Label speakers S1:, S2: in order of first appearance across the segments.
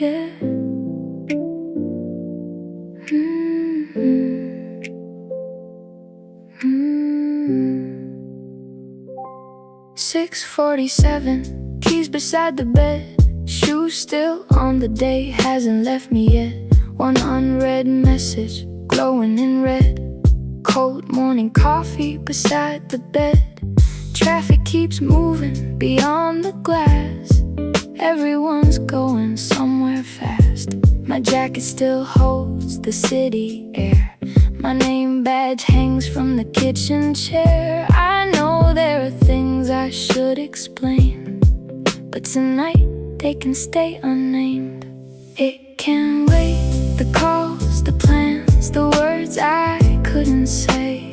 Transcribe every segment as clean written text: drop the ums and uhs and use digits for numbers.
S1: yeah. 6:47, keys beside the bed, shoes still on the day, hasn't left me yet. One unread message, glowing in red. Cold morning coffee beside the bed. Traffic keeps moving beyond the glass. Everyone's going somewhere fast. My jacket still holds the city air. My name badge hangs from the kitchen chair. I know there are things I should explain, but tonight they can stay unnamed. It can wait, the calls, the plans, the words I couldn't say.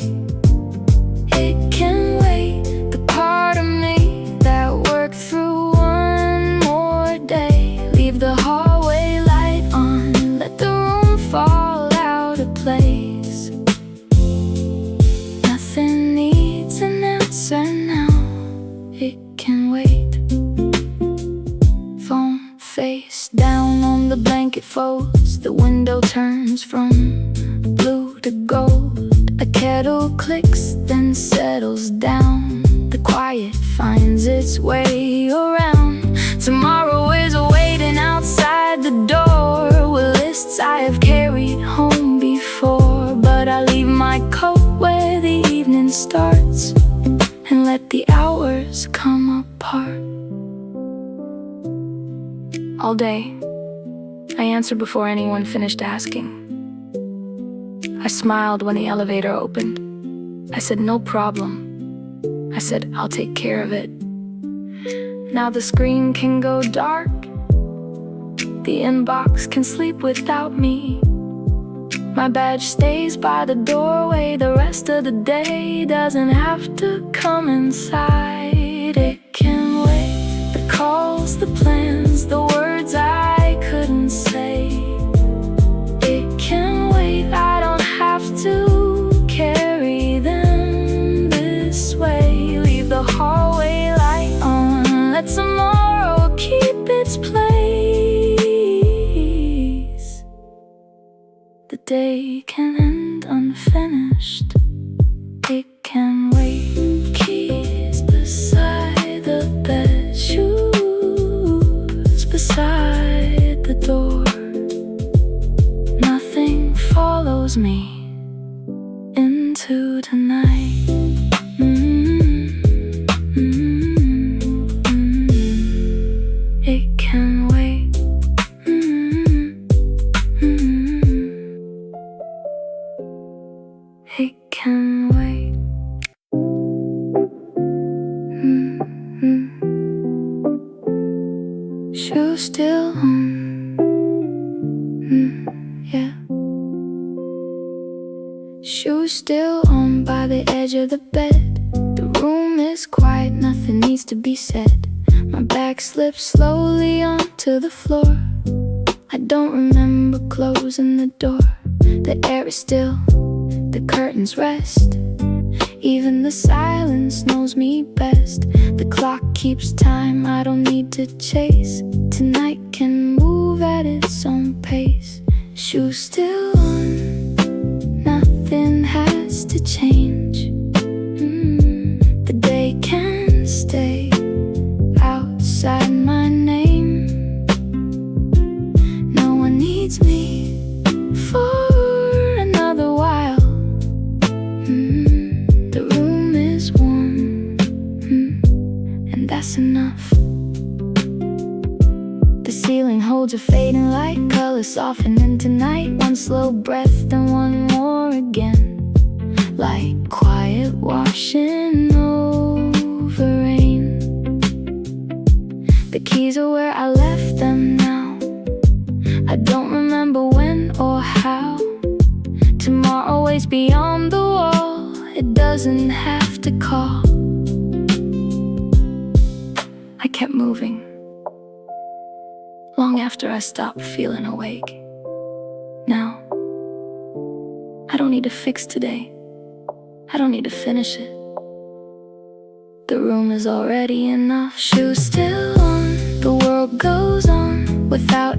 S1: It can wait, the part of me that worked through one more day. Leave the hallway light on, let the room fall out of place. Nothing needs an answer now, it can wait. Phone face down on the blanket folds. The window turns from blue to gold. A kettle clicks, then settles down. The quiet finds its way around. Tomorrow is waiting outside the door, with lists I have carried home before. But I leave my coat where the evening starts, and let the hours come apart. All day, I answered before anyone finished asking. I smiled when the elevator opened. I said, no problem. I said, I'll take care of it. Now the screen can go dark. The inbox can sleep without me. My badge stays by the doorway. The rest of the day doesn't have to come inside. It can wait, the calls, the plans, the words I couldn't say. It can wait, I don't have to carry them this way. Leave the hallway light on, let tomorrow keep its place. The day can end unfinished, it can wait. Keys beside the bed, shoes beside the door. Nothing follows me into the night. It can wait. It can wait. Shoes still on. Yeah. Shoes still on by the edge of the bed. The room is quiet, nothing needs to be said. My back slips slowly onto the floor. I don't remember closing the door. The air is still, the curtains rest. Even the silence knows me best. The clock keeps time, I don't need to chase. Tonight can move at its own pace. Shoes still on, nothing has to change. The day can stay outside my name. No one needs me for another while. The room is warm, and that's enough. The ceiling holds a fading light, color softening tonight. One slow breath, then one more again. Like quiet washing over rain. The keys are where I left them now. I don't remember when or how. Tomorrow waits beyond the wall, it doesn't have to call. I kept moving, long after I stopped feeling awake. Now, I don't need to fix today. I don't need to finish it. The room is already enough. Shoes still on, the world goes on without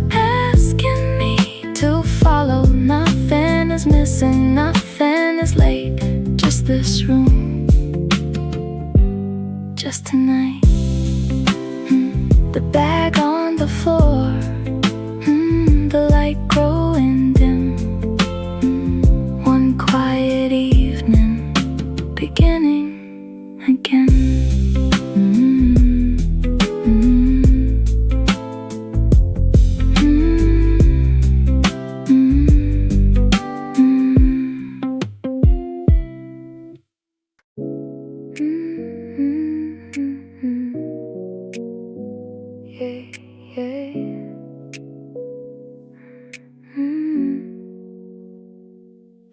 S1: this room just tonight. The bag on the floor, the light growing dim. One quiet evening beginning again.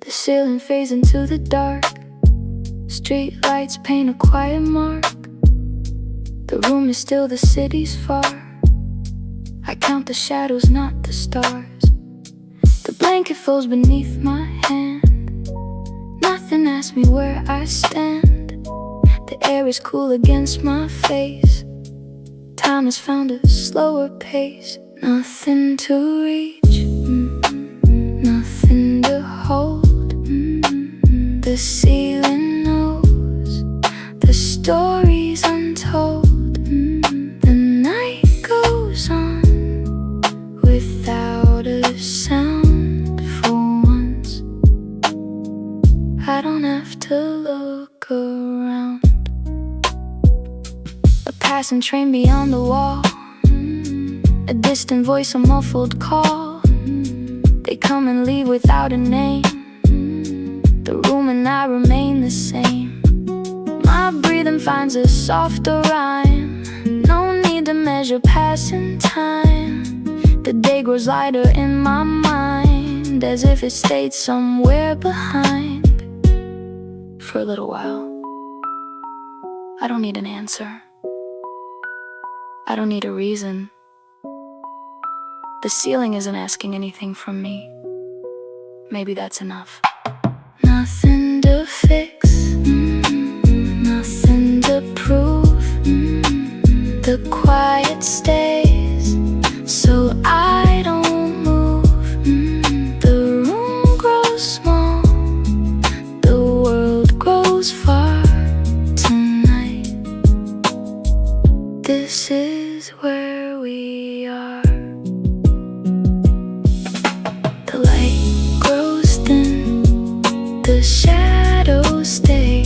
S1: The ceiling fades into the dark. Street lights paint a quiet mark. The room is still, the city's far. I count the shadows, not the stars. The blanket falls beneath my hand. Nothing asks me where I stand. The air is cool against my face. Time has found a slower pace. Nothing to reach, nothing to hold. The ceiling knows the story's untold. The night goes on without a sound for once. I don't have to look around. A passing train beyond the wall, a distant voice, a muffled call. They come and leave without a name. The room and I remain the same. My breathing finds a softer rhyme. No need to measure passing time. The day grows lighter in my mind, as if it stayed somewhere behind. For a little while, I don't need an answer. I don't need a reason. The ceiling isn't asking anything from me. Maybe that's enough. Nothing to fix, nothing to prove. The quiet stays, so I don't move. The room grows small, the world grows far tonight. This is where we are. The light grows thin, the shadows stay.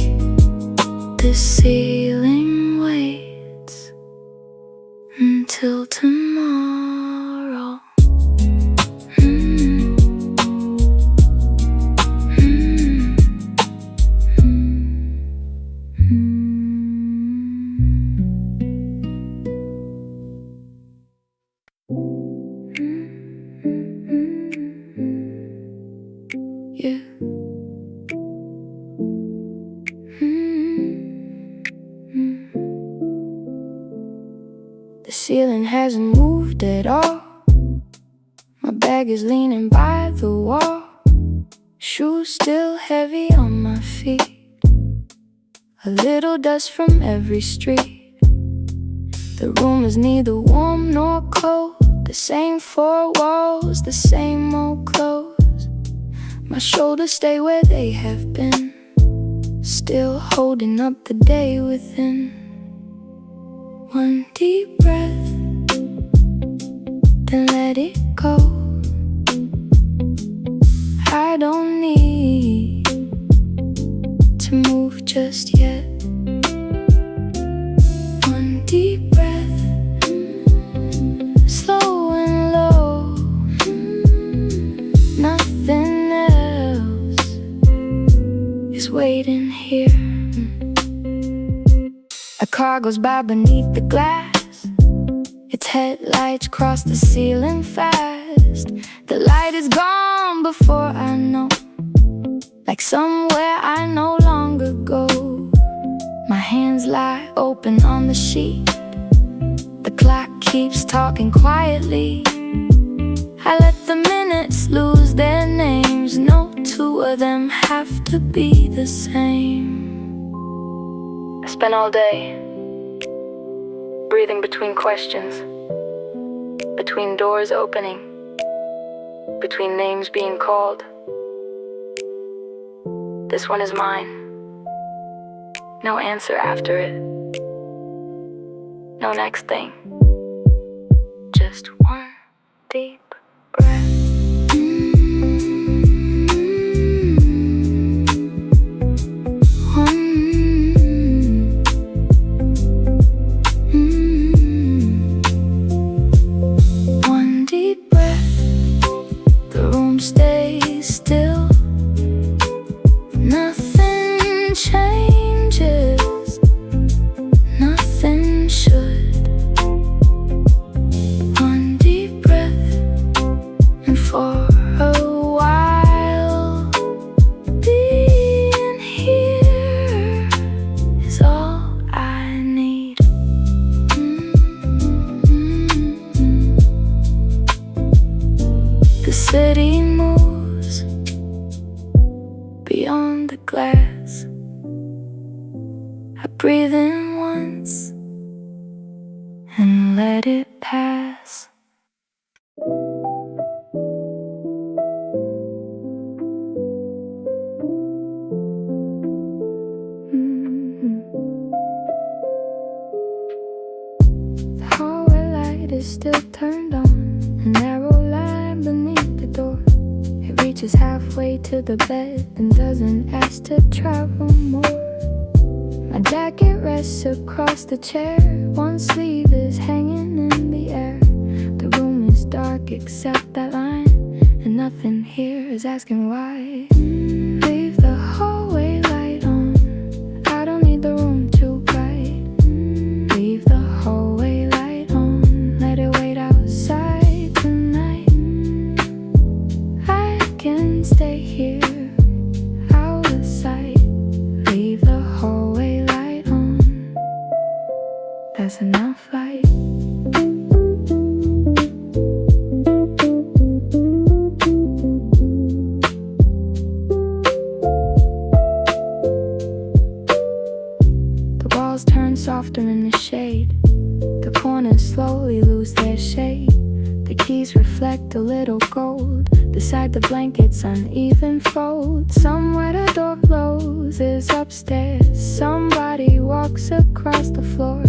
S1: The ceiling waits until tomorrow. The ceiling hasn't moved at all. My bag is leaning by the wall. Shoes still heavy on my feet. A little dust from every street. The room is neither warm nor cold. The same four walls, the same old clothes. My shoulders stay where they have been, still holding up the day within. One deep breath, then let it go. I don't need to move just yet. One deep breath, slow and low. Nothing else is waiting here. A car goes by beneath the glass. Its headlights cross the ceiling fast. The light is gone before I know, like somewhere I no longer go. My hands lie open on the sheet. The clock keeps talking quietly. I let the minutes lose their names. No two of them have to be the same. I spent all day breathing between questions, between doors opening, between names being called. This one is mine. No answer after it. No next thing. Just one deep breath. One deep breath. The room stays still. Nothing changes. Nothing should. One deep breath, and for a while, being here is all I need. The city moves beyond the glass. I breathe in once and let it pass. The hallway light is still turned on, a narrow line beneath the door. It reaches halfway to the bed and doesn't ask to travel more. My jacket rests across the chair, one sleeve is hanging in the air. The room is dark except that line, and nothing here is asking why. Leave the hallway light on, I don't need the room too bright. Leave the hallway light on, let it wait outside tonight. I can stay here, out of sight. Leave the hallway light on, that's enough light. The walls turn softer in the shade. The corners slowly lose their shade. The keys reflect a little gold beside the blanket's uneven fold. Somewhere the door closes upstairs. Somebody walks across the floor.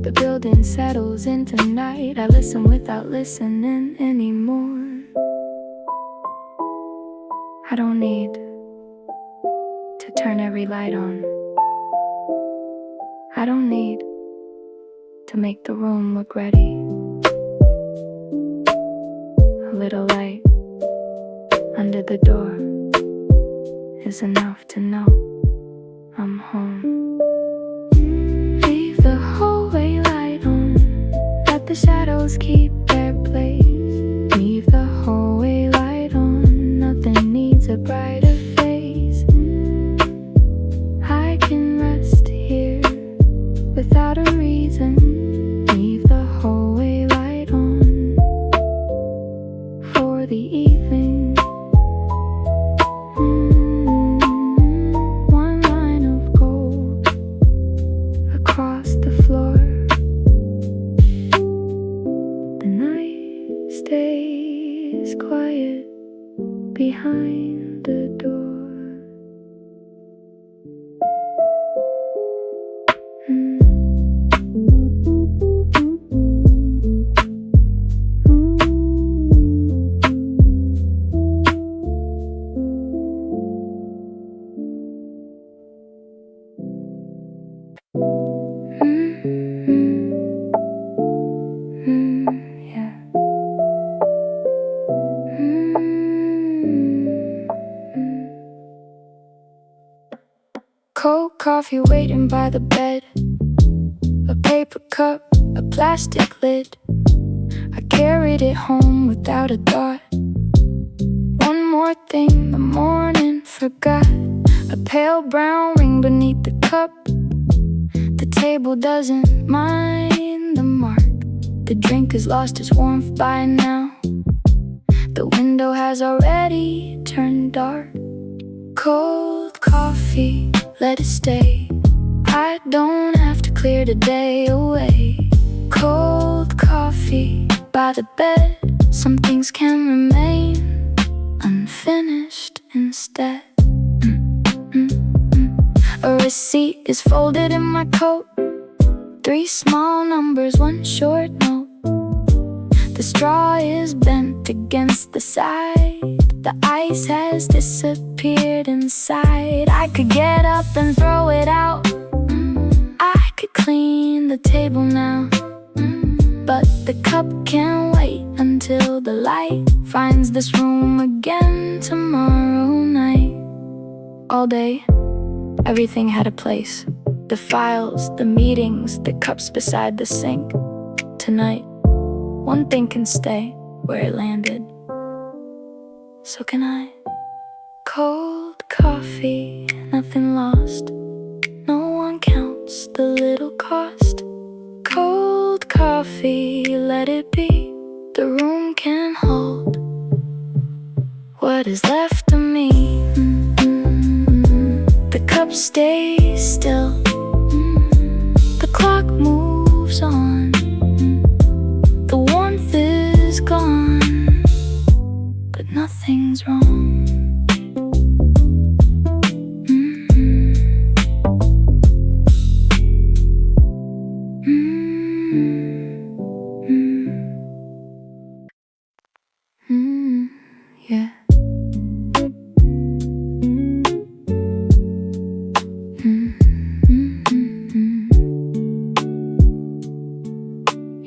S1: The building settles into night. I listen without listening anymore. I don't need to turn every light on. I don't need to make the room look ready. A little light under the door is enough to know I'm home. Leave the hallway light on, let the shadows keep their place. Leave the hallway light on, nothing needs a brighter face. I can rest here without a reason. Leave the hallway light on for the evening. One line of gold across the floor. The night stays quiet behind the door. Yeah. Cold coffee waiting by the bed, a paper cup, a plastic lid. I carried it home without a thought. One more thing the morning forgot, a pale brown ring beneath the cup. The table doesn't mind the mark. The drink has lost its warmth by now. The window has already turned dark. Cold coffee, let it stay. I don't have to clear the day away. Cold coffee by the bed. Some things can remain unfinished instead. A receipt is folded in my coat. 3 small numbers, 1 short note. The straw is bent against the side. The ice has disappeared inside. I could get up and throw it out. I could clean the table now. But the cup can't wait until the light finds this room again tomorrow night. All day, everything had a place. The files, the meetings, the cups beside the sink. Tonight, one thing can stay where it landed. So can I. Cold coffee, nothing lost. No one counts the little cost. Cold coffee, let it be. The room can hold what is left of me. The cup stays still. The clock moves on. The warmth is gone, but nothing's wrong. Yeah.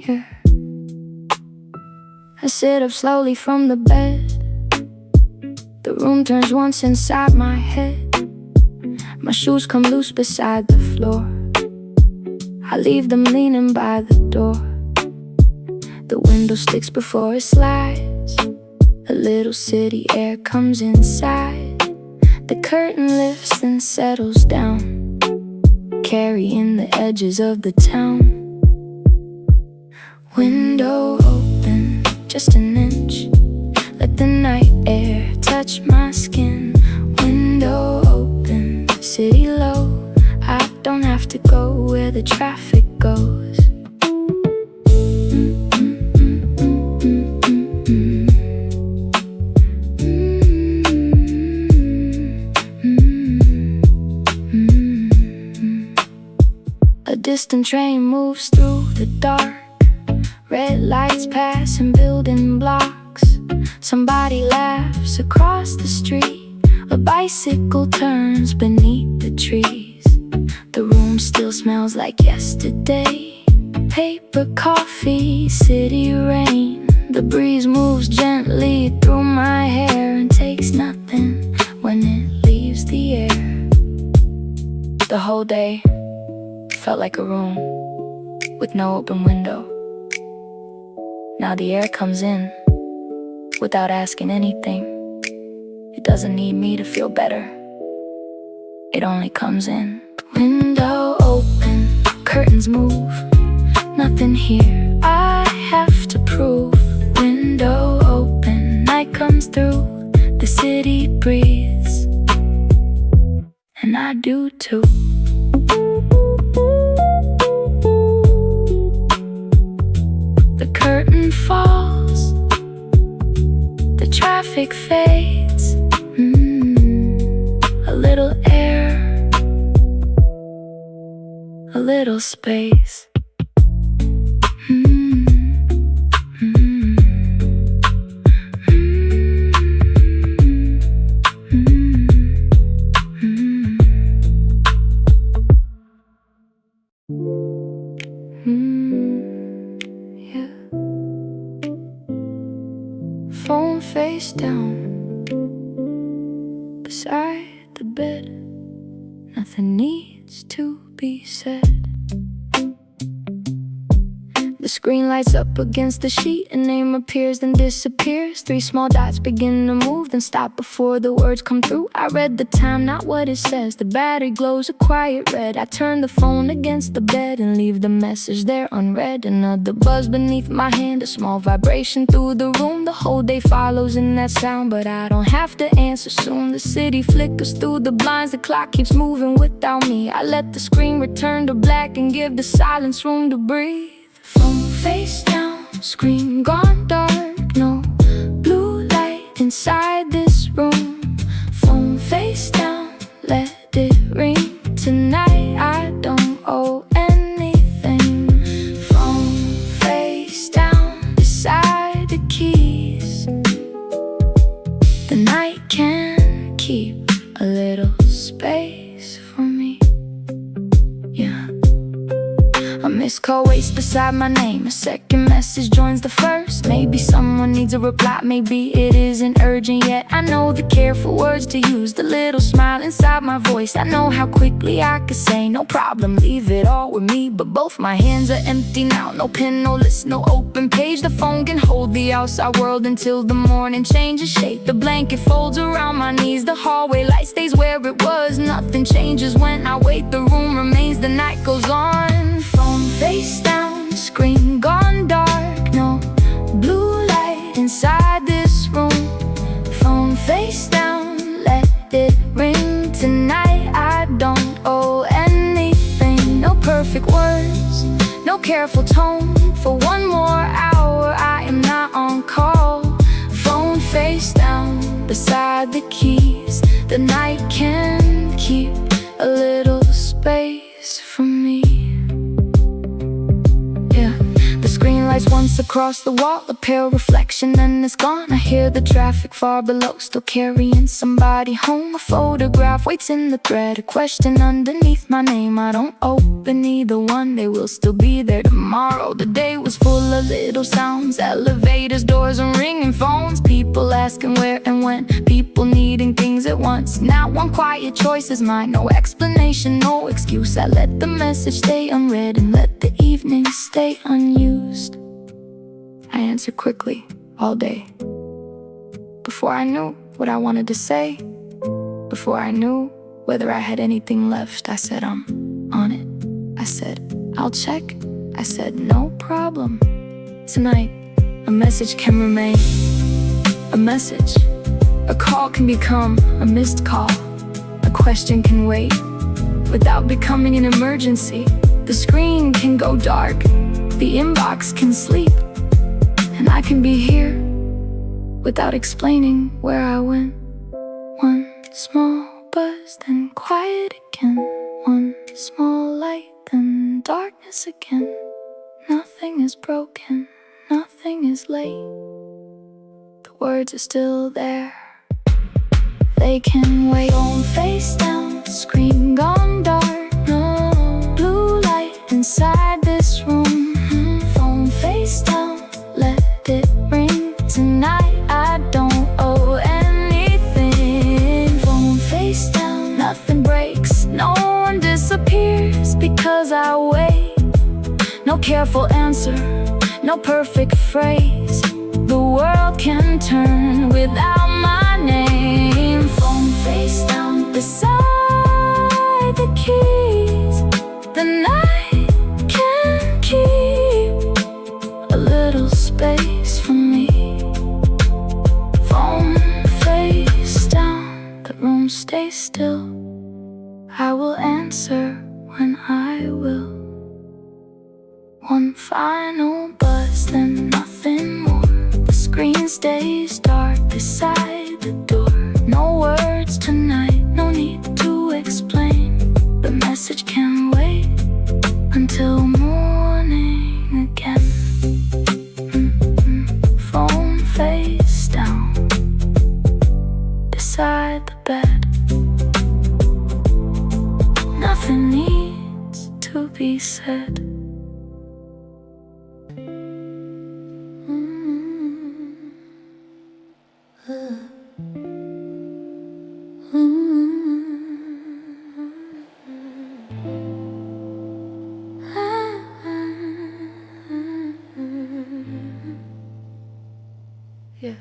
S1: Yeah. I sit up slowly from the bed. The room turns once inside my head. My shoes come loose beside the floor. I leave them leaning by the door. The window sticks before it slides. A little city air comes inside. The curtain lifts and settles down, carrying the edges of the town. Window open, just an inch. Let the night air touch my skin. Window open, city low. I don't have to go where the traffic goes. A distant train moves through the dark. Red lights pass in building blocks. Somebody laughs across the street. A bicycle turns beneath the trees. The room still smells like yesterday. Paper, coffee, city rain. The breeze moves gently through my hair and takes nothing when it leaves the air. The whole day felt like a room with no open window. Now the air comes in without asking anything. It doesn't need me to feel better. It only comes in. Window open, curtains move. Nothing here I have to prove. Window open, night comes through. The city breathes, and I do too. The curtain falls, the traffic fades. A little air, a little space. Yeah. Phone face down beside the bed. Nothing needs to be said. The screen lights up against the sheet. A name appears then disappears. 3 small dots begin to move, then stop before the words come through. I read the time, not what it says. The battery glows a quiet red. I turn the phone against the bed and leave the message there unread. Another buzz beneath my hand, a small vibration through the room. The whole day follows in that sound, but I don't have to answer soon. The city flickers through the blinds. The clock keeps moving without me. I let the screen return to black and give the silence room to breathe. Phone face down, screen gone dark. No blue light inside this room. Phone face down, let it ring tonight. A second message joins the first. Maybe someone needs a reply, maybe it isn't urgent yet. I know the careful words to use, the little smile inside my voice. I know how quickly I could say, no problem, leave it all with me. But both my hands are empty now. No pen, no list, no open page. The phone can hold the outside world until the morning changes shape. The blanket folds around my knees. The hallway light stays where it was. Nothing changes when I wait. The room remains, the night goes on. Phone face down, screen gone dark. No blue light inside this room. Phone face down, let it ring tonight. I don't owe anything. No perfect words, no careful tone. For one more hour I am not on call. Phone face down beside the keys. The night can keep a little space for me. Yeah, the screen lights once across the wall, a pale reflection, then it's gone. I hear the traffic far below, still carrying somebody home. A photograph waits in the thread, a question underneath my name. I don't open either one, they will still be there tomorrow. The day was full of little sounds, elevators, doors, and ringing phones. People asking where and when, people needing things at once. Not one quiet choice is mine, no explanation, no excuse. I let the message stay unread and let the evening stay unused. I answered quickly, all day. Before I knew what I wanted to say, before I knew whether I had anything left, I said, I'm on it. I said, I'll check. I said, no problem. Tonight, a message can remain a message. A call can become a missed call. A question can wait without becoming an emergency. The screen can go dark, the inbox can sleep, and I can be here without explaining where I went. One small buzz, then quiet again. One small light, then darkness again. Nothing is broken, nothing is late. The words are still there, they can wait. Phone face down, screen gone dark. No blue light inside this room. Phone face down, let it ring tonight. I don't owe anything. Phone face down, nothing breaks, no one disappears because I wait. No careful answer, no perfect phrase. The world can turn without my name. Phone face down beside the keys. The night can keep a little space for me. Phone face down, the room stays still. I will answer when I will. One final buzz, then nothing more. The screen stays dark beside the door. No words tonight, no need to explain. The message can wait until morning again. Phone face down beside the bed. Nothing needs to be said. Yeah.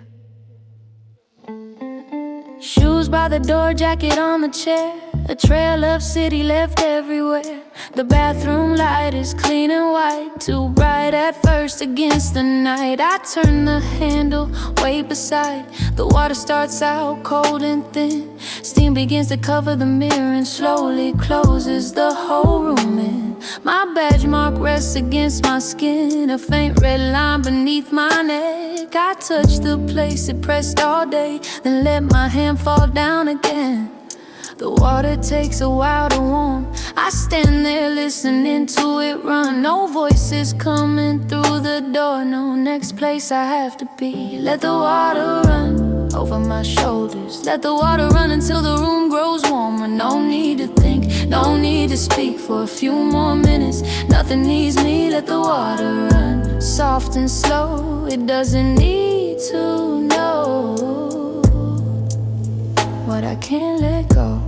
S1: Shoes by the door, jacket on the chair. A trail of city left everywhere. The bathroom light is clean and white, too bright at first against the night. I turn the handle way beside. The water starts out cold and thin. Steam begins to cover the mirror and slowly closes the whole room in. My badge mark rests against my skin, a faint red line beneath my neck. I touch the place it pressed all day, then let my hand fall down again. The water takes a while to warm. I stand there listening to it run. No voices coming through the door. No next place I have to be. Let the water run over my shoulders. Let the water run until the room grows warmer. No need to think, No need to speak for a few more minutes. Nothing needs me, let the water run. Soft and slow, it doesn't need to know what I can't let go.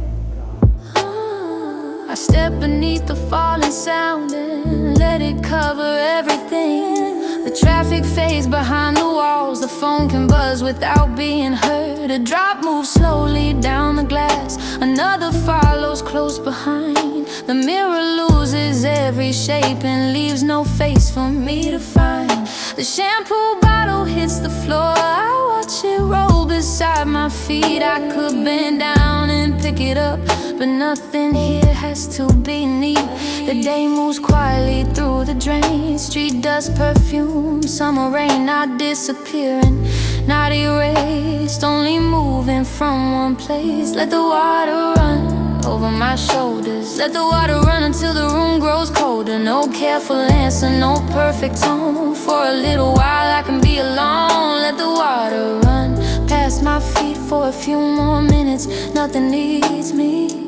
S1: I step beneath the falling sound and let it cover everything. The traffic fades behind the walls, the phone can buzz without being heard. A drop moves slowly down the glass, another follows close behind. The mirror loses every shape and leaves no face for me to find. The shampoo bottle hits the floor, I watch it roll beside my feet. I could bend down and pick it up, but nothing here has to be neat. The day moves quietly through the drain. Street dust, perfume, summer rain, not disappearing, not erased, only moving from one place. Let the water run over my shoulders. Let the water run until the room grows colder. No careful answer, no perfect tone. For a little while I can be alone. Let the water run past my feet for a few more minutes. Nothing needs me.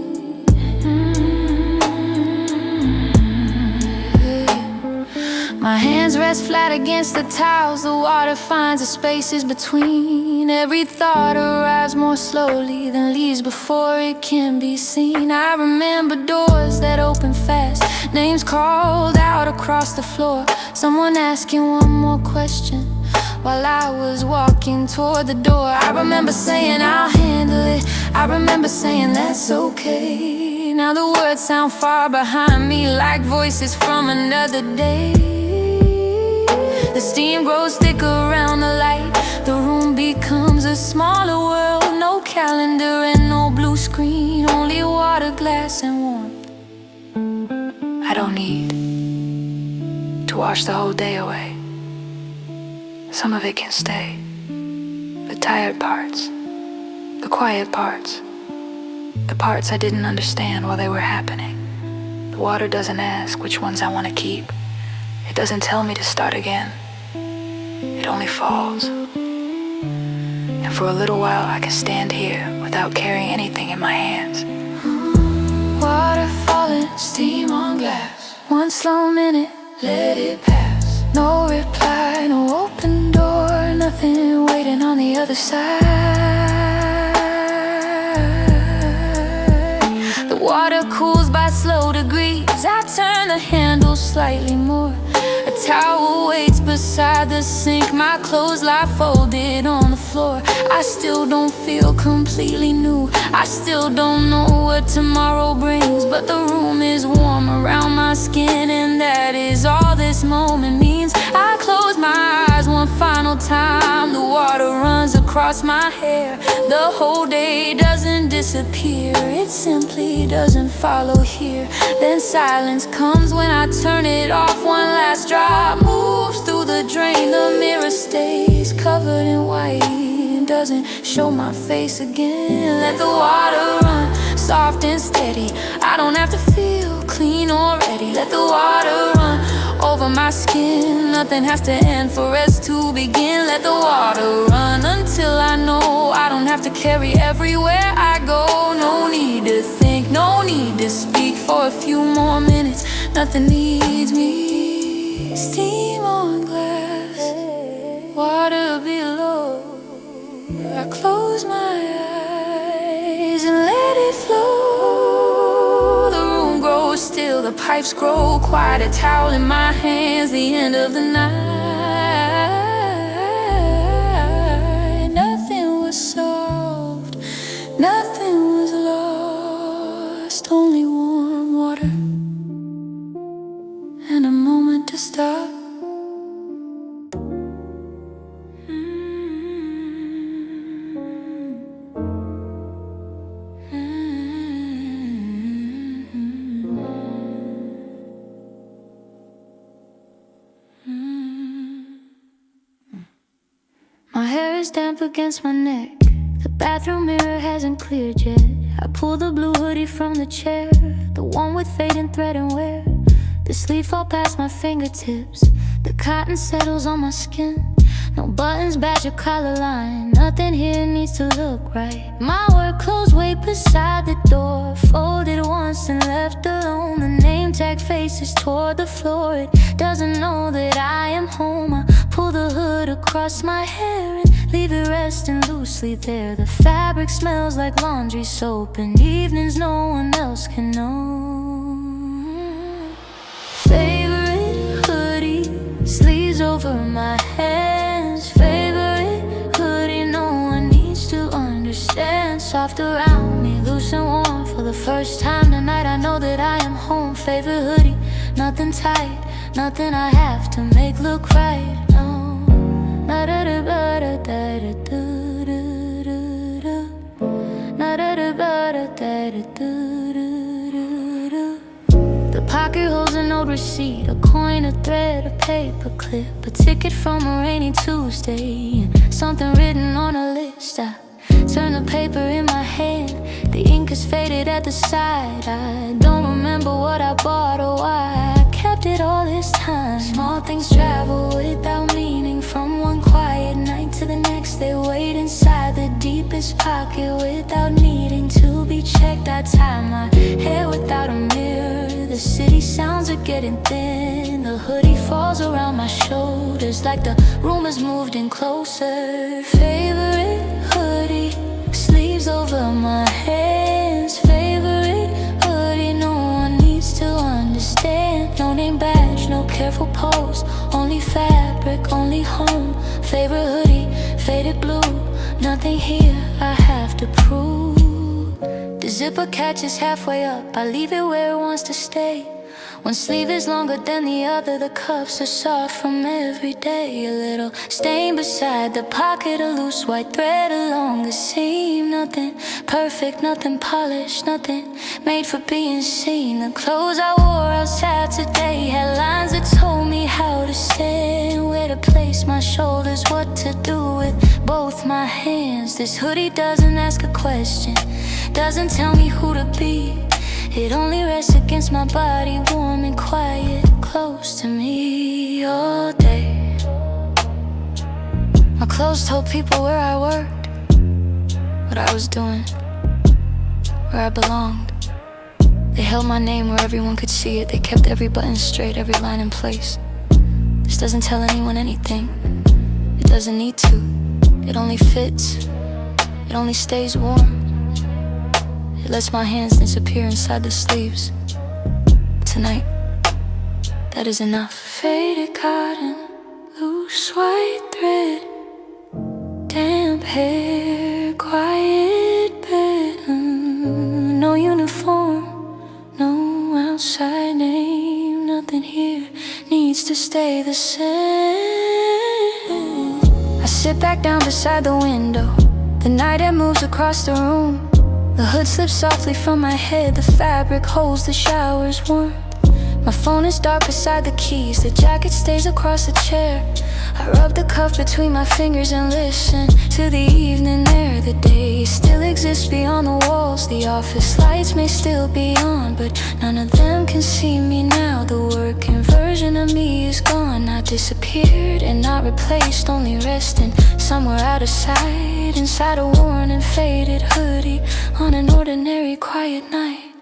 S1: My hands rest flat against the tiles. The water finds the spaces between. Every thought arrives more slowly than leaves before it can be seen. I remember doors that open fast, names called out across the floor, someone asking one more question while I was walking toward the door. I remember saying I'll handle it, I remember saying that's okay. Now the words sound far behind me, like voices from another day. The steam grows thicker around the light. The room becomes a smaller world. No calendar and no blue screen, only water, glass and warmth. I don't need to wash the whole day away. Some of it can stay. The tired parts, the quiet parts, the parts I didn't understand while they were happening. The water doesn't ask which ones I want to keep. It doesn't tell me to start again. It only falls. And for a little while I can stand here without carrying anything in my hands. Water falling, steam on glass. One slow minute, let it pass. No reply, no open door, nothing waiting on the other side. The water cools by slow degrees. I turn the handle slightly more. A towel waits beside the sink. My clothes lie folded on the floor. I still don't feel completely new. I still don't know what tomorrow brings, but the room is warm around my skin, and that is all this moment means. I close my eyes one final time. The water runs across my hair. The whole day doesn't disappear, it simply doesn't follow here. Then silence comes when I turn it off. One last drop moves through the drain. The mirror stays covered in white, doesn't show my face again. Let the water run, soft and steady. I don't have to feel clean or ready. Let the water run over my skin. Nothing has to end for us to begin. Let the water run until I know I don't have to carry everywhere I go. No need to think, no need to speak for a few more minutes. Nothing needs me. Steam on glass, water below. I close my eyes and let it flow. The room grows still, the pipes grow quiet. A towel in my hands, the end of the night. Nothing was solved, nothing was lost. Only warm water and a moment to stop. My hair is damp against my neck. The bathroom mirror hasn't cleared yet. I pull the blue hoodie from the chair, the one with fading thread and wear. The sleeve fall past my fingertips. The cotton settles on my skin. No buttons badge your collar line. Nothing here needs to look right. My work clothes wait beside the door, folded once and left alone. The name tag faces toward the floor. It doesn't know that I am home. I pull the hood across my hair and leave it resting loosely there. The fabric smells like laundry soap, and evenings no one else can know. Favorite hoodie, sleeves over my hands. Favorite hoodie, no one needs to understand. Soft around me, loose and warm. For the first time tonight I know that I am home. Favorite hoodie, nothing tight, nothing I have to make look right. No. The pocket holds an old receipt, a coin, a thread, a paper clip, a ticket from a rainy Tuesday, and something written on a list. I turn the paper in my hand, the ink is faded at the side. I don't remember what I bought or why I kept it all this time. Small things travel without meaning, from one quiet night to the next. They wait inside the deepest pocket without needing to be checked. I tie my hair without a mirror. The city sounds are getting thin. The hoodie falls around my shoulders like the room has moved in closer. Favorite hoodie, sleeves over my hands. Favorite hoodie, no one needs to understand. No name badge, no careful pose, only fabric, only home. Favorite hoodie, faded blue, nothing here I have to prove. The zipper catches halfway up, I leave it where it wants to stay. One sleeve is longer than the other, the cuffs are soft from every day. A little stain beside the pocket, a loose white thread along the seam. Nothing perfect, nothing polished, nothing made for being seen. The clothes I wore outside today had lines that told me how to stand, where to place my shoulders, what to do with both my hands. This hoodie doesn't ask a question, doesn't tell me who to be. It only rests against my body, warm and quiet, close to me all day. My clothes told people where I worked, what I was doing, where I belonged. They held my name where everyone could see it. They kept every button straight, every line in place. This doesn't tell anyone anything. It doesn't need to. It only fits. It only stays warm. It lets my hands disappear inside the sleeves. Tonight, that is enough. Faded cotton, loose white thread, damp hair, quiet bed. No uniform, no outside name. Nothing here needs to stay the same. I sit back down beside the window. The night air moves across the room. The hood slips softly from my head. The fabric holds the shower's warmth. My phone is dark beside the keys. The jacket stays across the chair. I rub the cuff between my fingers and listen to the evening air. The day still exists beyond the walls. The office lights may still be on, but none of them can see me now. The working version of me is gone, not disappeared and not replaced, only resting somewhere out of sight, inside a worn and faded hoodie on an ordinary quiet night.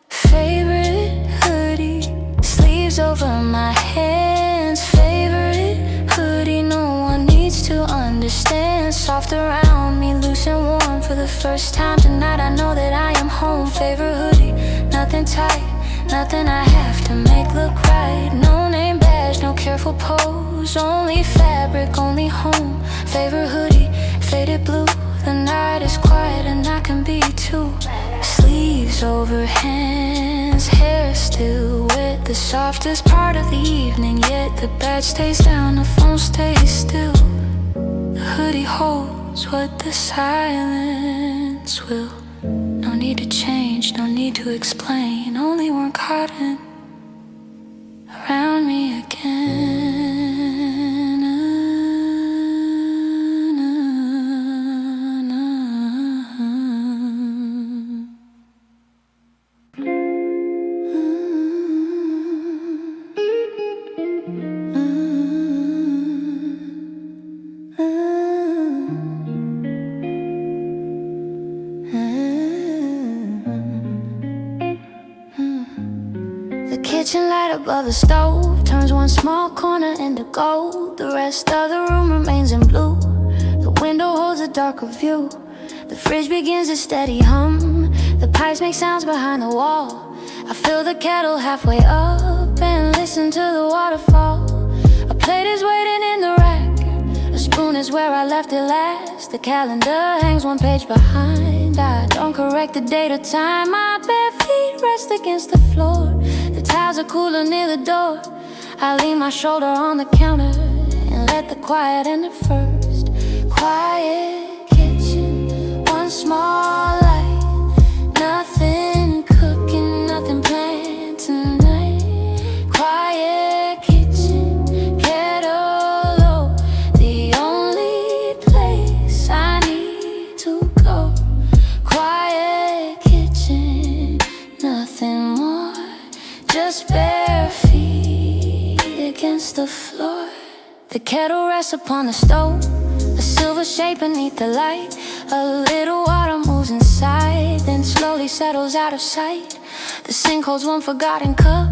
S1: Favorite hoodie, sleeves over my hands. Favorite hoodie, no one needs to understand. Soft around me, loose and warm. For the first time tonight I know that I am home. Favorite hoodie, nothing tight, nothing I have to make look right. No name badge, no careful pose, only fabric, only home. Favorite hoodie, faded blue. The night is quiet and I can be too. Sleeves over hands, hair still wet. The softest part of the evening, yet the bed stays down, the phone stays still. The hoodie holds what the silence will. No need to change, no need to explain, only warm cotton around me again. kitchen light above the stove turns one small corner into gold. The rest of the room remains in blue. The window holds a darker view. The fridge begins a steady hum. The pipes make sounds behind the wall. I fill the kettle halfway up and listen to the waterfall. A plate is waiting in the rack. A spoon is where I left it last. The calendar hangs one page behind. I don't correct the date or time. My bare feet rest against the floor. The tiles are cooler near the door. I lean my shoulder on the counter and let the quiet enter first. Quiet kitchen, one small light. Nothing cooking, nothing planned tonight. Quiet kitchen, kettle low. The only place I need to go. Quiet kitchen, nothing more. Just bare feet against the floor. The kettle rests upon the stove, a silver shape beneath the light. A little water moves inside, then slowly settles out of sight. The sink holds one forgotten cup.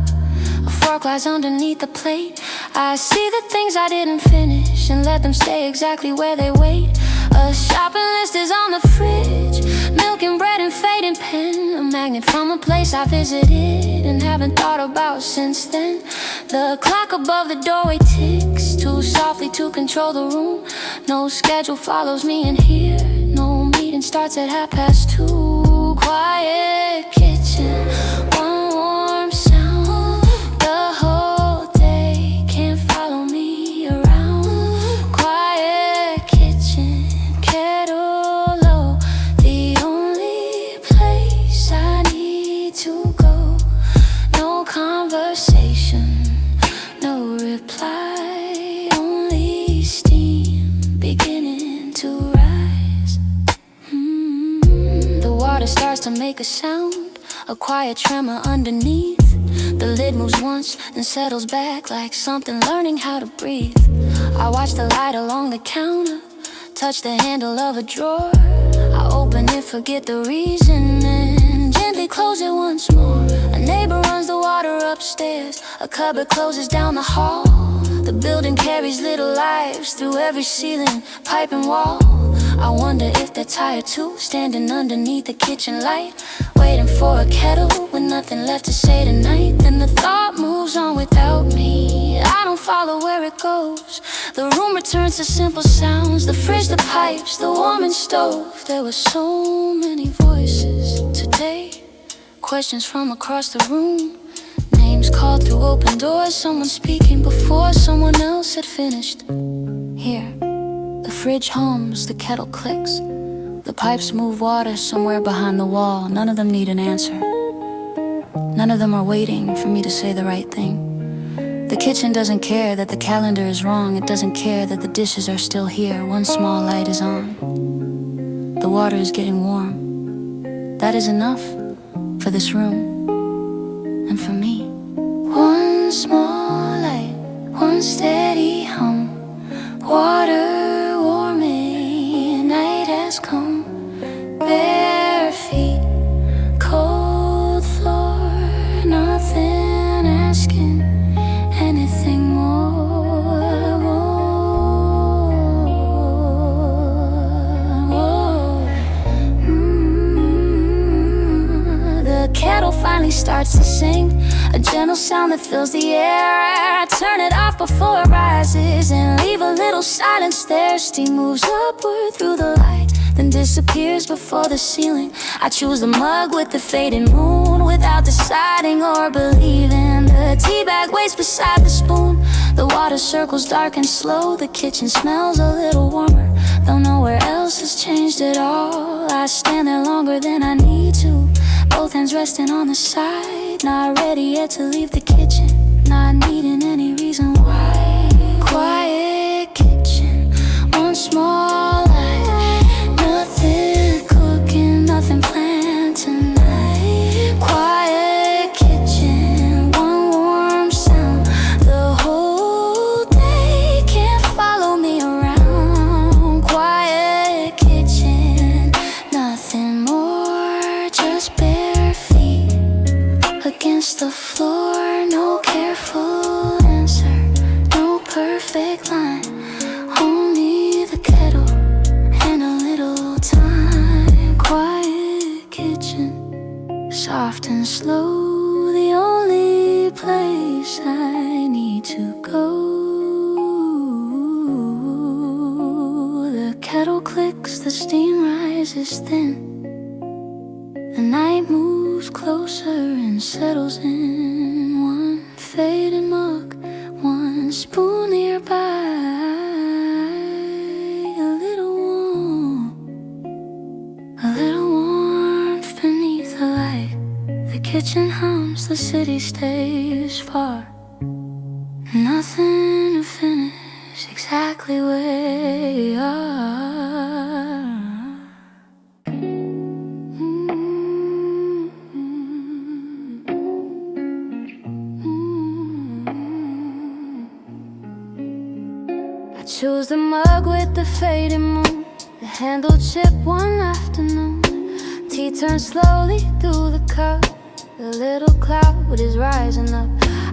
S1: A fork lies underneath the plate. I see the things I didn't finish and let them stay exactly where they wait. A shopping list is on the fridge, milk and bread and fading pen. A magnet from a place I visited and haven't thought about since then. The clock above the doorway ticks too softly to control the room. No schedule follows me in here. No meeting starts at 2:30. Quiet kitchen, one warm sound. The whole day can't follow me around. Quiet kitchen, kettle low. The only place I need to go. No conversation, no reply, only steam beginning to rise. The water starts to make a sound, a quiet tremor underneath. The lid moves once, then settles back like something learning how to breathe. I watch the light along the counter, touch the handle of a drawer. I open it, forget the reason, and gently close it once more. A neighbor runs the water upstairs. A cupboard closes down the hall. The building carries little lives through every ceiling, pipe and wall. I wonder if they're tired too, standing underneath the kitchen light, waiting for a kettle with nothing left to say tonight. Then the thought moves on without me. I don't follow where it goes. The room returns to simple sounds. The fridge, the pipes, the warming stove. There were so many voices today. Questions from across the room. Names called through open doors. Someone speaking before someone else had finished. Here, the fridge hums, the kettle clicks. The pipes move water somewhere behind the wall. None of them need an answer. None of them are waiting for me to say the right thing. The kitchen doesn't care that the calendar is wrong. It doesn't care that the dishes are still here. One small light is on. The water is getting warm. That is enough for this room and for me. One small light, one steady hum. Water warming, night has come. Bare feet, cold floor, nothing asking anything more. The kettle finally starts to sing, a gentle sound that fills the air. I turn it off before it rises and leave a little silence there. Steam moves upward through the light, then disappears before the ceiling. I choose the mug with the fading moon, without deciding or believing. The tea bag waits beside the spoon. The water circles dark and slow. The kitchen smells a little warmer, though nowhere else has changed at all. I stand there longer than I need to, both hands resting on the side. Not ready yet to leave the kitchen, not needing any reason why. Quiet kitchen, one small light. Nothing cooking, nothing planned tonight. Quiet kitchen, one warm sound. The whole day can't follow me around. Quiet kitchen, nothing more, just bare feet against the floor. No kettle clicks, the steam rises thin. The night moves closer and settles in. One faded mug, one spoon nearby. A little warmth beneath the light. The kitchen hums, the city stays far. Nothing to finish exactly where you are. I choose the mug with the fading moon, the handle chipped one afternoon. Tea turns slowly through the cup. The little cloud is rising up.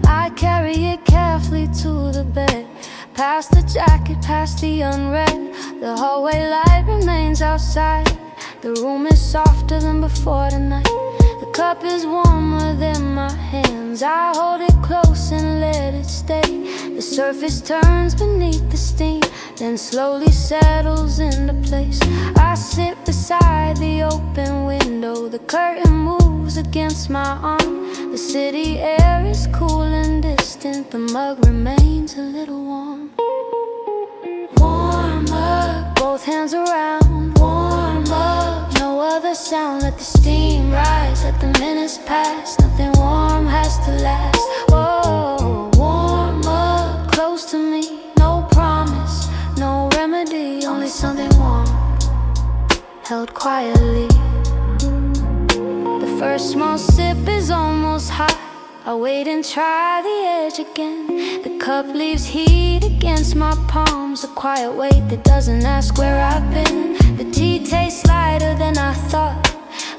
S1: I carry it carefully to the bed, past the jacket, past the unread. The hallway light remains outside. The room is softer than before tonight. The cup is warmer than my hands. I hold it close and let it stay. The surface turns beneath the steam, then slowly settles into place. I sit beside the open window. The curtain moves against my arm. The city air is cool and distant. The mug remains a little warm. Warm mug, both hands around. Warm mug, no other sound. Let the steam rise, let the minutes pass. Nothing warm has to last. Whoa, warm mug, close to me. No promise, no remedy, only something warm, held quietly. The first small sip is almost hot. I wait and try the edge again. The cup leaves heat against my palms. A quiet weight that doesn't ask where I've been. The tea tastes lighter than I thought,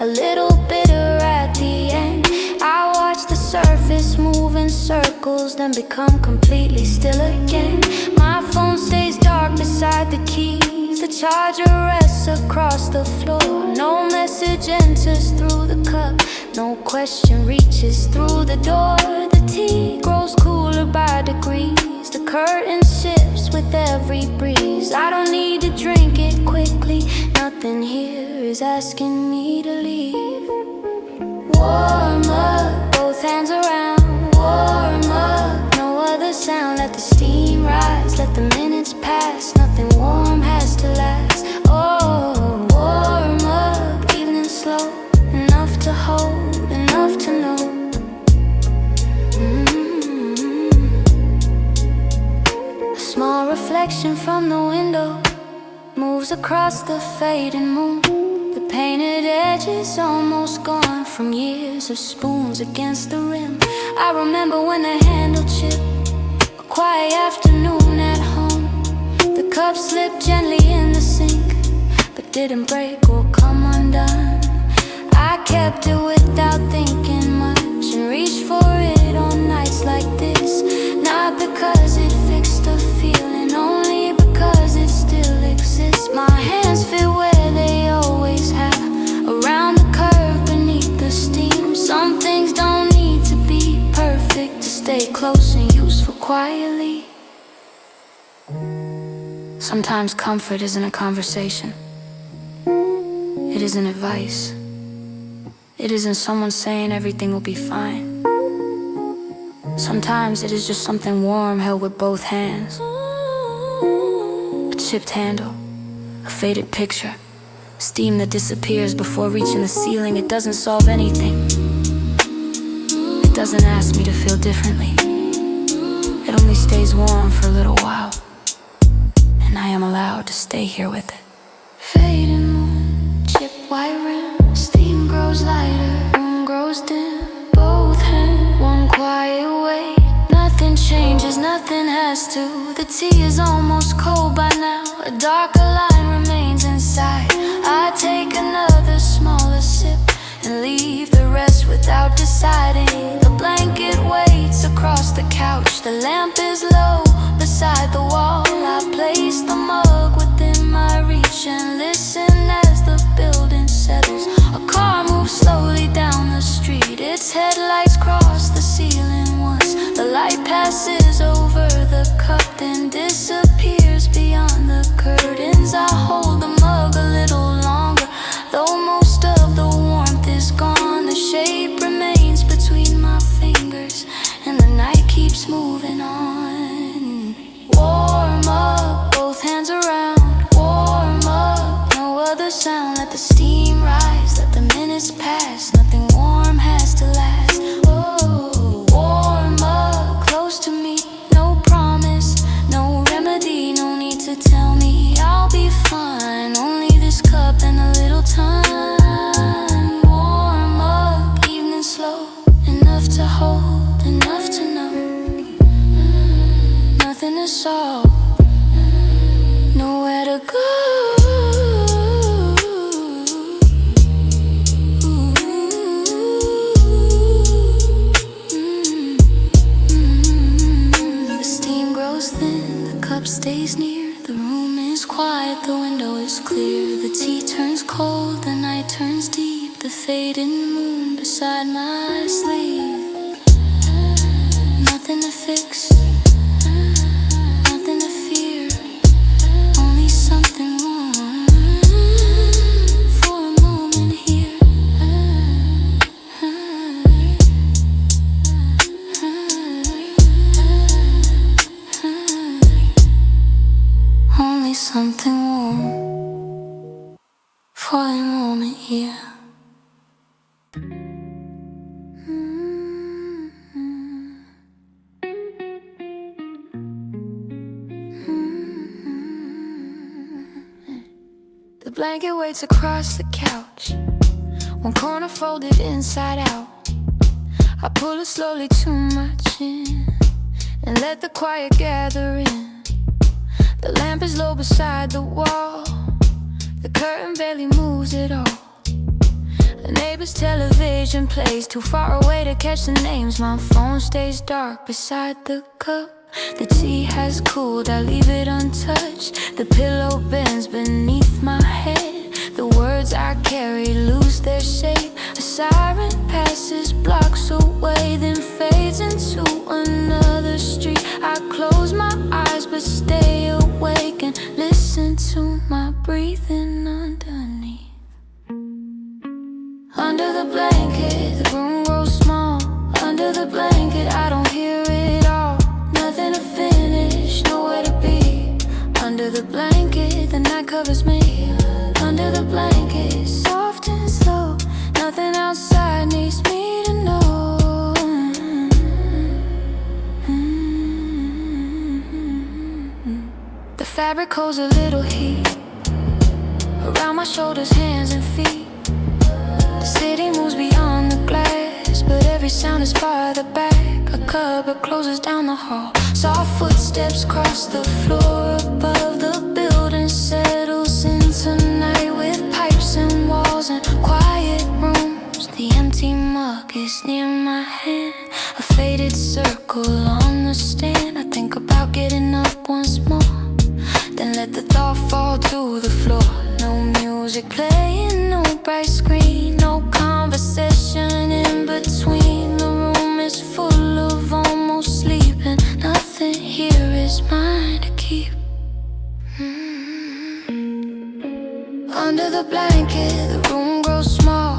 S1: a little bitter at the end. I watch the surface move in circles, then become completely still again. My phone stays dark beside the keys. The charger rests across the floor. No message enters through the cup. No question reaches through the door. The tea grows cooler by degrees. The curtain shifts with every breeze. I don't need to drink it quickly. Nothing here is asking me to leave. Warm up, both hands around. Warm up, no other sound. Let the steam rise, let the minutes pass. Nothing warm has to last. Oh, warm up, evening slow. Enough to hold, enough to know. A small reflection from the window moves across the fading moon. The painted edge is almost gone from years of spoons against the rim. I remember when the handle chipped, a quiet afternoon at home. The cup slipped gently in the sink, but didn't break or come undone. I kept it without thinking much, and reached for it on nights like this. Not because it fixed the feeling, only because it still exists. My hands fit where they always have, around the curve beneath the steam. Some things don't need to be perfect to stay close and useful quietly. Sometimes comfort isn't a conversation. It isn't advice. It isn't someone saying everything will be fine. Sometimes it is just something warm held with both hands. A chipped handle, a faded picture, steam that disappears before reaching the ceiling. It doesn't solve anything. It doesn't ask me to feel differently. It only stays warm for a little while, and I am allowed to stay here with it. Fading moon, chipped white rim, steam grows lighter, room grows dim. Both hands, one quiet way. Nothing changes, nothing has to. The tea is almost cold by now. A darker line remains inside. I take another smaller sip and leave the rest without deciding. The blanket waits across the couch. The lamp is low beside the wall. I place the mug within my reach and listen as the building settles. A car moves slowly down the street. Its headlights cross the ceiling once. The light passes over the cup, then disappears beyond the curtains. I hold sound, let the steam rise, let the minutes pass. Nothing warm has to last. Oh, warm up close to me. No promise, no remedy, no need to tell me I'll be fine. Only this cup and a little time. Warm up, evening slow, enough to hold, enough to know. Nothing to solve, nowhere to go. The steam grows thin, the cup stays near. The room is quiet, the window is clear. The tea turns cold, the night turns deep. The fading moon beside my sleep. Nothing to fix, nothing to fear, only something warm for a moment here. Only something warm for a moment here. The blanket waits across the couch, one corner folded inside out. I pull it slowly to my chin and let the quiet gather in. The lamp is low beside the wall, the curtain barely moves at all. The neighbor's television plays too far away to catch the names. My phone stays dark beside the cup. The tea has cooled, I leave it untouched. The pillow bends beneath my head. The words I carry lose their shape. A siren passes blocks away, then fades into another street. I close my eyes but stay awake and listen to my breathing underneath. Under the blanket, the room grows small. Under the blanket, I don't hear it all. Nothing to finish, nowhere to be. Under the blanket, the night covers me. Under the blanket, soft and slow. Nothing outside needs me to know. The fabric holds a little heat around my shoulders, hands and feet. The city moves beyond the glass, but every sound is farther back. A cupboard closes down the hall. Soft footsteps cross the floor above. The building settles into night with pipes and walls and quiet rooms. The empty mug is near my hand, a faded circle on the stand. I think about getting up once more, then let the thought fall to the floor. No music playing, no bright screen, no conversation in between. The room is full of almost sleeping. Nothing here is mine to keep. Under the blanket, the room grows small.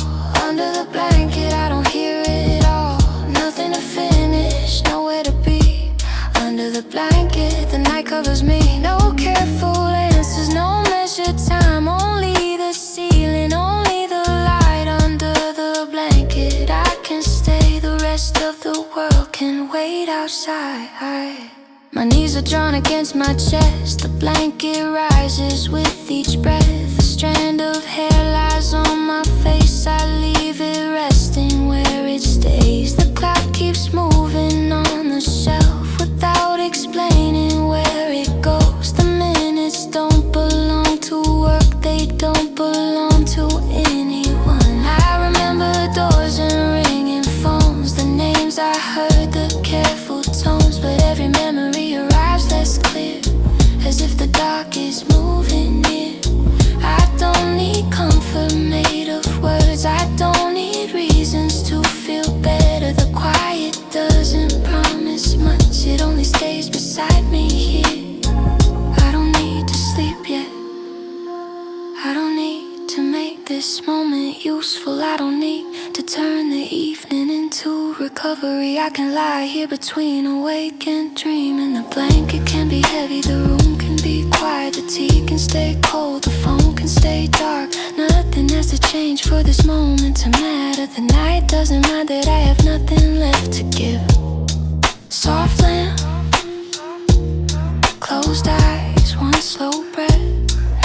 S1: Under the blanket, I don't hear it all. Nothing to finish, nowhere to be. Under the blanket, the night covers me. No careful answers, no measured time. Only the ceiling, only the light. Under the blanket, I can stay. The rest of the world can wait outside. My knees are drawn against my chest. The blanket rises with each breath. A strand of hair lies on my face. I leave it resting where it stays. The clock keeps moving on the shelf without explaining where it goes. The minutes don't belong to work, they don't belong to anyone. I remember doors and ringing phones, the names I heard, the careful tones. But every memory arrives less clear, as if the dark is moving near. I don't need comfort made of words, I don't need reasons to feel better. The quiet doesn't promise much, it only stays beside me here. I don't need to sleep yet, I don't need to make this moment useful. I don't need to turn the evening into recovery. I can lie here between awake and dreaming. The blanket can be heavy, the room can be quiet. The tea can stay cold, the phone can stay dark. has to change for this moment to matter. The night doesn't mind that I have nothing left to give. Soft lamp, closed eyes, one slow breath,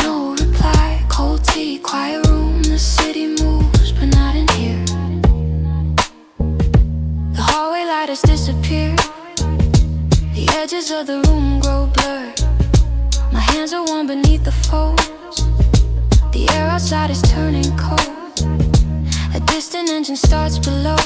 S1: no reply. Cold tea, quiet room, the city moves, but not in here. The hallway light has disappeared. The edges of the room grow blurred. My hands are warm beneath the folds. The air outside is turning cold. A distant engine starts below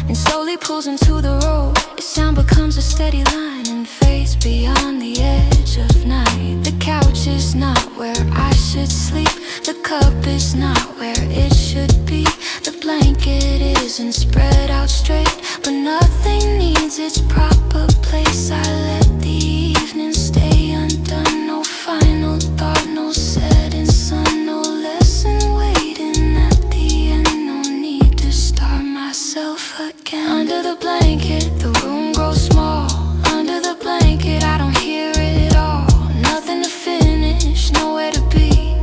S1: and slowly pulls into the road. Its sound becomes a steady line and fades beyond the edge of night. The couch is not where I should sleep. The cup is not where it should be. The blanket isn't spread out straight, but nothing needs its proper place. I let the evening stay undone. No final thought, no setting sun, no lesson waiting at the end. No need to start myself again. Under the blanket, the room grows small. Under the blanket, I don't hear it all. Nothing to finish, nowhere to be.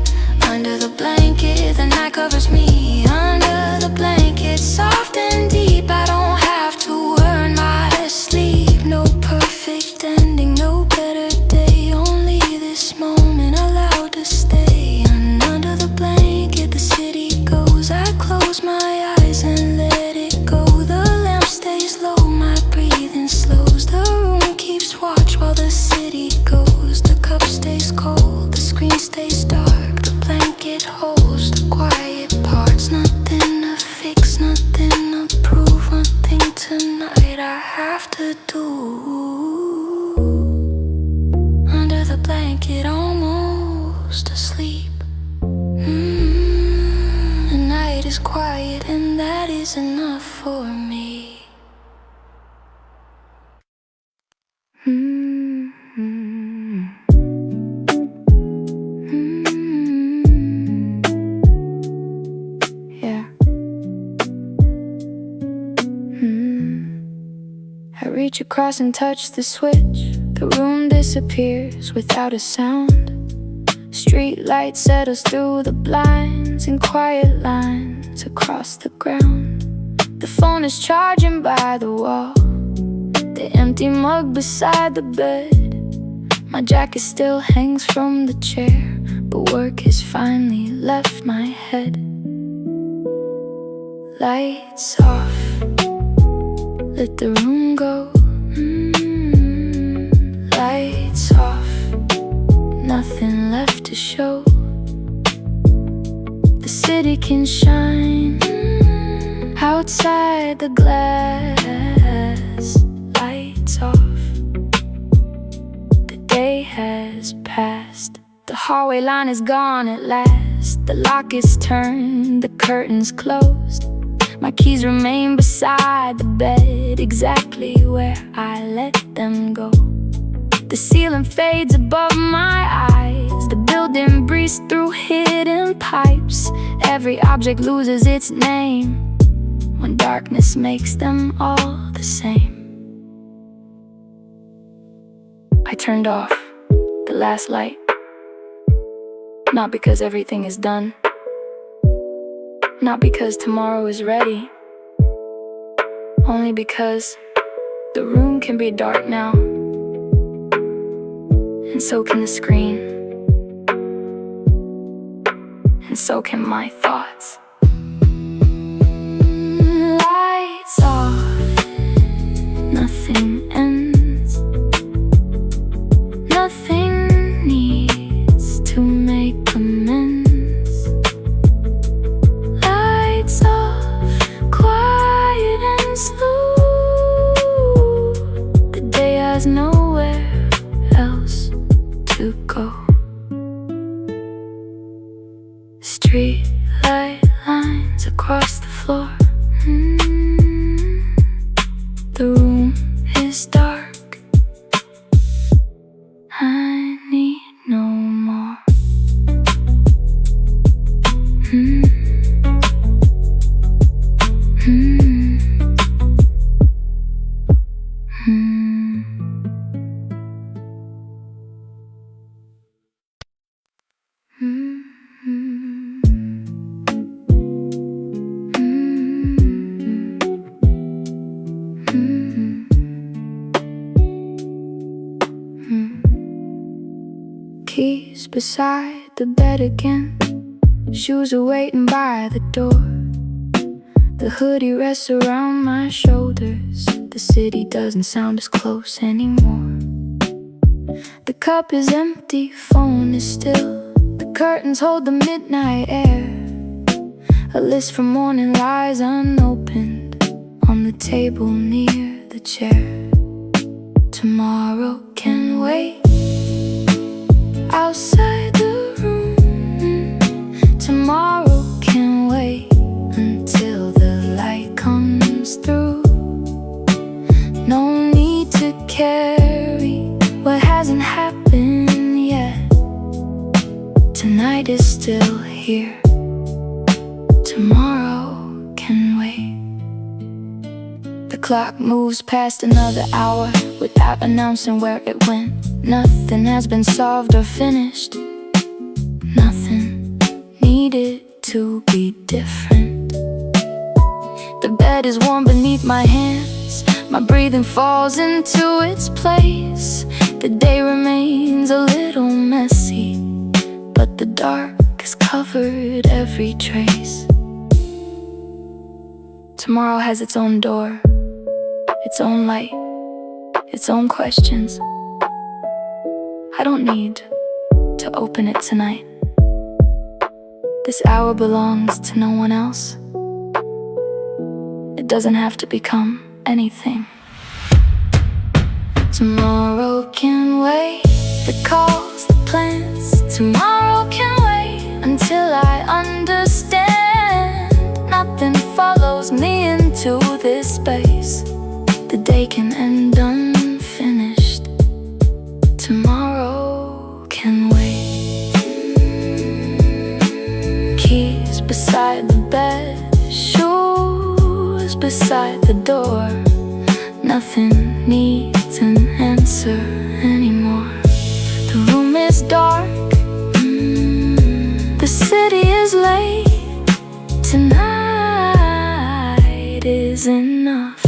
S1: Under the blanket, the night covers me. Under the blanket, soft and deep, I don't have to earn my sleep. No perfect ending, no better day, only this moment allowed to stay. And under the blanket, the city goes. I close my eyes and let it go. The lamp stays low, my breathing slows. The room keeps watch while the city goes. The cup stays cold, the screen stays dark. The blanket holds the quiet parts. Nothing to fix, nothing to prove. One thing tonight I have to do. Under the blanket, almost asleep. The night is quiet and that is enough for me. Yeah. I reach across and touch the switch. The room disappears without a sound. Street light settles through the blinds in quiet lines across the ground. The phone is charging by the wall. The empty mug beside the bed. My jacket still hangs from the chair, but work has finally left my head. Lights off, let the room go. Lights off, nothing left to show. The city can shine outside the glass. Lights off, the day has passed. The hallway line is gone at last. The lock is turned, the curtains closed. My keys remain beside the bed, exactly where I let them go. The ceiling fades above my eyes. The building breathes through hidden pipes. Every object loses its name when darkness makes them all the same. I turned off the last light, not because everything is done, not because tomorrow is ready, only because the room can be dark now, and so can the screen, and so can my thoughts. Lights off, nothing ends. Nothing needs to make amends. Lights off, quiet and slow. The day has nowhere else to go. Street light lines across the floor. The room is dark. I need no more. keys beside the bed again. Shoes are waiting by the door. The hoodie rests around my shoulders. The city doesn't sound as close anymore. The cup is empty, phone is still. The curtains hold the midnight air. A list from morning lies unopened on the table near the chair. Tomorrow can wait outside the room. Tomorrow can wait until the light comes through. No need to carry what hasn't happened yet. Tonight is still here. Tomorrow can wait. The clock moves past another hour without announcing where it went. Nothing has been solved or finished. Nothing needed to be different. The bed is warm beneath my hands. My breathing falls into its place. The day remains a little messy, but the dark has covered every trace. Tomorrow has its own door, its own light, its own questions. I don't need to open it tonight. This hour belongs to no one else. It doesn't have to become anything. Tomorrow can wait. The calls, the plans. Tomorrow can wait until I understand. Nothing follows me into this space. The day can end unfinished. Tomorrow can wait. Keys beside the bed, shoes beside the door. Nothing needs an answer anymore. The room is dark, the city is late. Tonight is enough.